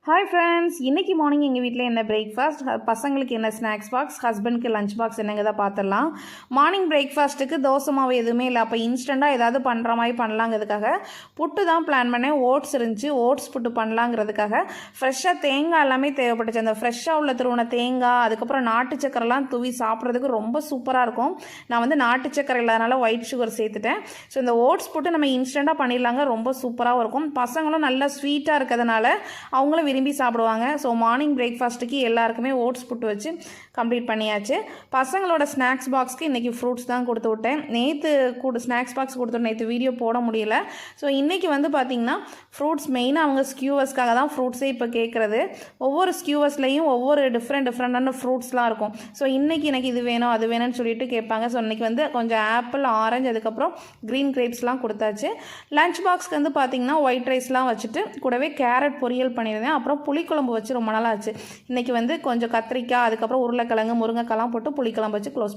Hi friends, இன்றைக்கி morning எங்கள் வீட்டில் என்ன பிரேக்ஃபாஸ்ட், பசங்களுக்கு என்ன ஸ்நாக்ஸ் பாக்ஸ், ஹஸ்பண்ட்க்கு லஞ்ச் பாக்ஸ் என்னங்க தான் பார்த்துடலாம். மார்னிங் பிரேக்ஃபாஸ்ட்டுக்கு தோசை மாவு எதுவுமே இல்லை. அப்போ இன்ஸ்டண்ட்டாக ஏதாவது பண்ணுற மாதிரி பண்ணலாங்கிறதுக்காக புட்டு தான் பிளான் பண்ணேன். ஓட்ஸ் இருந்துச்சு, ஓட்ஸ் புட்டு பண்ணலாங்கிறதுக்காக ஃப்ரெஷ்ஷாக தேங்காய் எல்லாமே தேவைப்பட்டுச்சு. அந்த ஃப்ரெஷ்ஷாக உள்ள துருவன தேங்காய், அதுக்கப்புறம் நாட்டு சக்கரைலாம் தூவி சாப்பிட்றதுக்கு ரொம்ப சூப்பராக இருக்கும். நான் வந்து நாட்டு சக்கரை இல்லாதனால ஒயிட் சுகர் சேர்த்துட்டேன். ஸோ இந்த ஓட்ஸ் புட்டு நம்ம இன்ஸ்டண்ட்டாக பண்ணிடலாங்க, ரொம்ப சூப்பராகவும் இருக்கும். பசங்களும் நல்லா ஸ்வீட்டாக இருக்கிறதுனால அவங்களும் விரும்பி சாப்பிடுவாங்க. ஸோ மார்னிங் பிரேக்ஃபாஸ்ட்டுக்கு எல்லாருக்குமே ஓட்ஸ் புட்டு வச்சு கம்ப்ளீட் பண்ணியாச்சு. பசங்களோட ஸ்நாக்ஸ் பாக்ஸ்க்கு இன்றைக்கி ஃப்ரூட்ஸ் தான் கொடுத்து விட்டேன். நேற்று ஸ்நாக்ஸ் பாக்ஸ் கொடுத்து நேற்று வீடியோ போட முடியல. ஸோ இன்றைக்கி வந்து பார்த்திங்கன்னா ஃப்ரூட்ஸ் மெயினாக அவங்க ஸ்கியூவர்ஸ்க்காக தான் ஃப்ரூட்ஸே இப்போ கேட்குறது. ஒவ்வொரு ஸ்கியூவர்ஸ்லேயும் ஒவ்வொரு டிஃப்ரெண்டான ஃப்ரூட்ஸ்லாம் இருக்கும். ஸோ இன்றைக்கி எனக்கு இது வேணும் அது வேணும்னு சொல்லிட்டு கேட்பாங்க. ஸோ இன்றைக்கி வந்து கொஞ்சம் ஆப்பிள், ஆரஞ்சு, அதுக்கப்புறம் க்ரீன் கிரேப்ஸ்லாம் கொடுத்தாச்சு. லஞ்ச் பாக்ஸ்க்கு வந்து பார்த்திங்கன்னா ஒயிட் ரைஸ்லாம் வச்சுட்டு கூடவே கேரட் பொரியல் பண்ணியிருந்தேன். அப்புறம் புளிக்குழம்பு வச்சு ரொம்ப நாளாக ஆச்சு. இன்றைக்கி வந்து கொஞ்சம் கத்திரிக்காய், அதுக்கப்புறம் உருளைக்கிழங்கு, முருங்கைக்காய்லாம் போட்டு புளிக்குழம்பு வச்சு க்ளோஸ் பண்ணி